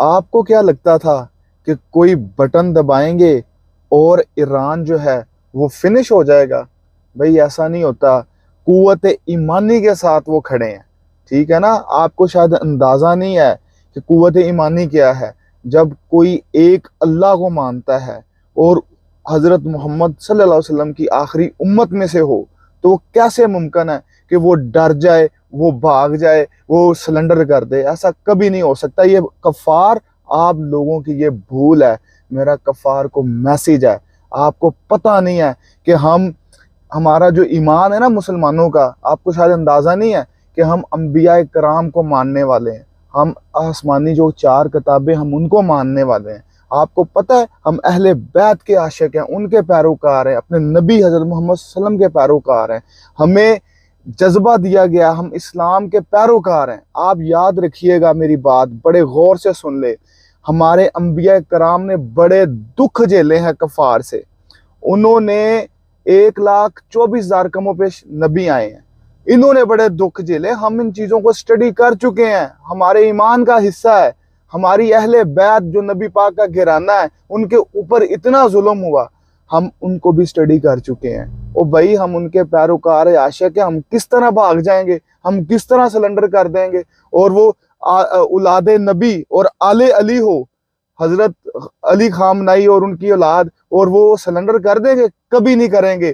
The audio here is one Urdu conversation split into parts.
آپ کو کیا لگتا تھا کہ کوئی بٹن دبائیں گے اور ایران جو ہے وہ فنش ہو جائے گا؟ بھئی ایسا نہیں ہوتا، قوت ایمانی کے ساتھ وہ کھڑے ہیں، ٹھیک ہے نا؟ آپ کو شاید اندازہ نہیں ہے کہ قوت ایمانی کیا ہے۔ جب کوئی ایک اللہ کو مانتا ہے اور حضرت محمد صلی اللہ علیہ وسلم کی آخری امت میں سے ہو، تو وہ کیسے ممکن ہے کہ وہ ڈر جائے، وہ بھاگ جائے، وہ سلنڈر کر دے؟ ایسا کبھی نہیں ہو سکتا۔ یہ کفار آپ لوگوں کی یہ بھول ہے، میرا کفار کو میسیج ہے۔ آپ کو پتہ نہیں ہے کہ ہمارا جو ایمان ہے نا مسلمانوں کا، آپ کو شاید اندازہ نہیں ہے کہ ہم انبیاء کرام کو ماننے والے ہیں، ہم آسمانی جو 4 کتابیں ہم ان کو ماننے والے ہیں۔ آپ کو پتہ ہے ہم اہل بیت کے عاشق ہیں، ان کے پیروکار ہیں، اپنے نبی حضرت محمد صلی اللہ علیہ وسلم کے پیروکار ہیں، ہمیں جذبہ دیا گیا، ہم اسلام کے پیروکار ہیں۔ آپ یاد رکھیے گا میری بات، بڑے غور سے سن لے، ہمارے انبیاء کرام نے بڑے دکھ جھیلے ہیں کفار سے۔ انہوں نے 1,24,000 کم و بیش نبی آئے ہیں، انہوں نے بڑے دکھ جھیلے۔ ہم ان چیزوں کو سٹڈی کر چکے ہیں، ہمارے ایمان کا حصہ ہے۔ ہماری اہل بیت جو نبی پاک کا گھرانہ ہے، ان کے اوپر اتنا ظلم ہوا، ہم ان کو بھی سٹڈی کر چکے ہیں۔ او بھائی، ہم ان کے پیروکار عاشق ہیں، ہم کس طرح بھاگ جائیں گے؟ ہم کس طرح سلنڈر کر دیں گے؟ اور وہ اولاد نبی اور آل علی ہو، حضرت علی خامنائی اور ان کی اولاد، اور وہ سلنڈر کر دیں گے؟ کبھی نہیں کریں گے۔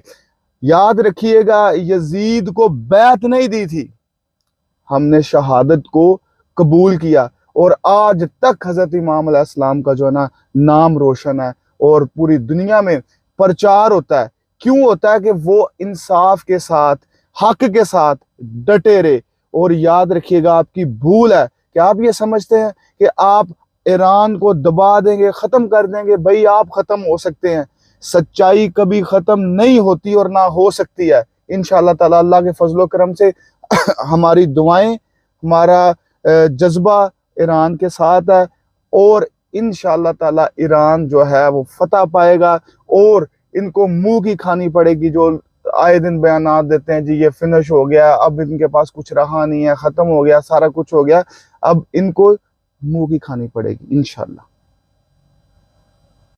یاد رکھیے گا، یزید کو بیعت نہیں دی تھی، ہم نے شہادت کو قبول کیا، اور آج تک حضرت امام علیہ السلام کا جو ہے نا نام روشن ہے، اور پوری دنیا میں پرچار ہوتا ہے۔ کیوں ہوتا ہے؟ کہ وہ انصاف کے ساتھ، حق کے ساتھ ڈٹے رہے۔ اور یاد رکھیے گا، آپ کی بھول ہے کہ آپ یہ سمجھتے ہیں کہ آپ ایران کو دبا دیں گے، ختم کر دیں گے۔ بھئی آپ ختم ہو سکتے ہیں، سچائی کبھی ختم نہیں ہوتی اور نہ ہو سکتی ہے۔ انشاءاللہ تعالی اللہ کے فضل و کرم سے ہماری دعائیں، ہمارا جذبہ ایران کے ساتھ ہے، اور انشاءاللہ تعالی ایران جو ہے وہ فتح پائے گا۔ اور ان کو منہ کی کھانی پڑے گی جو آئے دن بیانات دیتے ہیں، جی یہ فنش ہو گیا، اب ان کے پاس کچھ رہا نہیں ہے، ختم ہو گیا، سارا کچھ ہو گیا۔ اب ان کو منہ کی کھانی پڑے گی انشاءاللہ۔